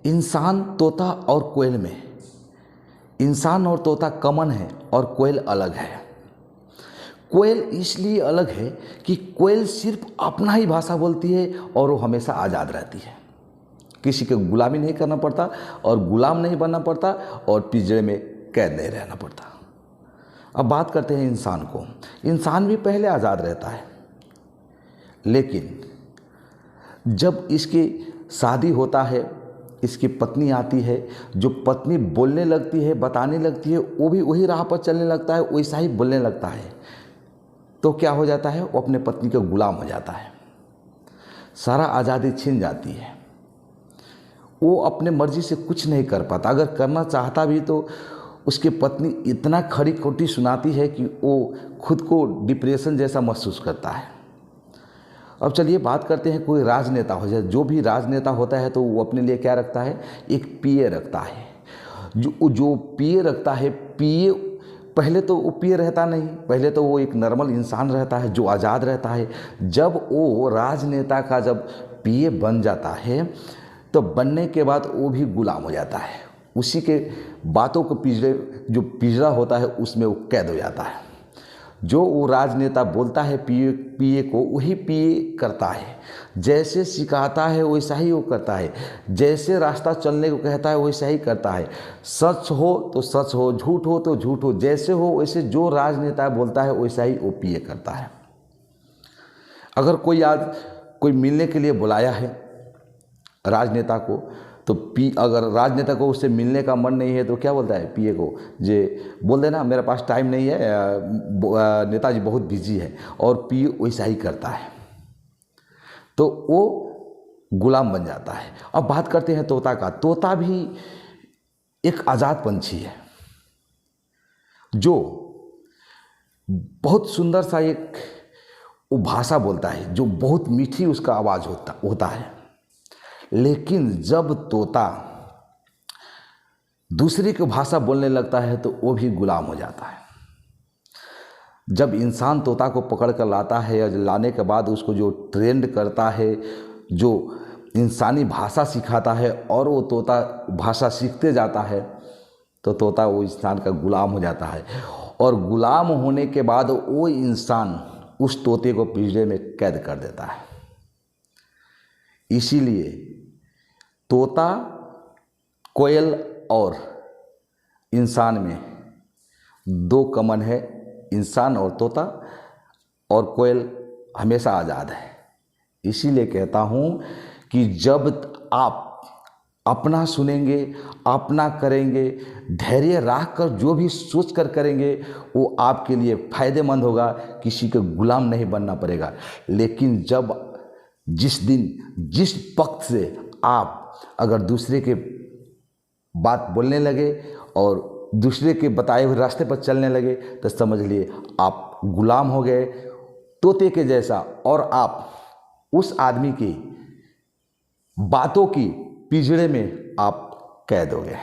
इंसान, तोता और कोयल में इंसान और तोता कॉमन है और कोयल अलग है। कोयल इसलिए अलग है कि कोयल सिर्फ अपना ही भाषा बोलती है और वो हमेशा आज़ाद रहती है। किसी को गुलामी नहीं करना पड़ता और गुलाम नहीं बनना पड़ता और पिंजरे में कैद नहीं रहना पड़ता। अब बात करते हैं इंसान को। इंसान भी पहले आज़ाद रहता है, लेकिन जब इसकी शादी होता है, इसकी पत्नी आती है, जो पत्नी बोलने लगती है, बताने लगती है, वो भी वही राह पर चलने लगता है, वैसा ही बोलने लगता है। तो क्या हो जाता है, वो अपने पत्नी का गुलाम हो जाता है, सारा आज़ादी छिन जाती है। वो अपने मर्जी से कुछ नहीं कर पाता। अगर करना चाहता भी तो उसकी पत्नी इतना खरी खोटी सुनाती है कि वो खुद को डिप्रेशन जैसा महसूस करता है। अब चलिए बात करते हैं, कोई राजनेता हो जाए। जो भी राजनेता होता है तो वो अपने लिए क्या रखता है, एक पीए रखता है। जो पीए रखता है, पीए पहले तो वो पीए रहता नहीं, पहले तो वो एक नॉर्मल इंसान रहता है जो आज़ाद रहता है। जब वो राजनेता का जब पीए बन जाता है तो बनने के बाद वो भी गुलाम हो जाता है। उसी के बातों को जो पिंजरा होता है उसमें वो कैद हो जाता है। जो वो राजनेता बोलता है पीए को, वही पीए करता है। जैसे सिखाता है वैसा ही वो करता है, जैसे रास्ता चलने को कहता है वैसा ही करता है। सच हो तो सच हो, झूठ हो तो झूठ हो, जैसे हो वैसे जो राजनेता बोलता है वैसा ही वो पीए करता है। अगर कोई मिलने के लिए बुलाया है राजनेता को, तो अगर राजनेता को उससे मिलने का मन नहीं है तो क्या बोलता है पीए को, जे बोल देना मेरे पास टाइम नहीं है, नेताजी बहुत बिजी है, और पीए वैसा ही करता है। तो वो गुलाम बन जाता है। अब बात करते हैं तोता का। तोता भी एक आज़ाद पंछी है जो बहुत सुंदर सा एक वो भाषा बोलता है, जो बहुत मीठी उसका आवाज़ होता है। लेकिन जब तोता दूसरे की भाषा बोलने लगता है तो वो भी गुलाम हो जाता है। जब इंसान तोता को पकड़ कर लाता है या लाने के बाद उसको जो ट्रेंड करता है, जो इंसानी भाषा सिखाता है और वो तोता भाषा सीखते जाता है, तो तोता वो इंसान का गुलाम हो जाता है। और गुलाम होने के बाद वो इंसान उस तोते को पिंजरे में कैद कर देता है। इसीलिए तोता, कोयल और इंसान में दो कॉमन है। इंसान और तोता और कोयल हमेशा आज़ाद है। इसीलिए कहता हूँ कि जब आप अपना सुनेंगे, अपना करेंगे, धैर्य रख कर जो भी सोच कर करेंगे वो आपके लिए फ़ायदेमंद होगा। किसी के गुलाम नहीं बनना पड़ेगा। लेकिन जिस दिन जिस वक्त से आप अगर दूसरे के बात बोलने लगे और दूसरे के बताए हुए रास्ते पर चलने लगे तो समझ लिए आप गुलाम हो गए तोते के जैसा, और आप उस आदमी की बातों की पिंजरे में आप कैद हो गए।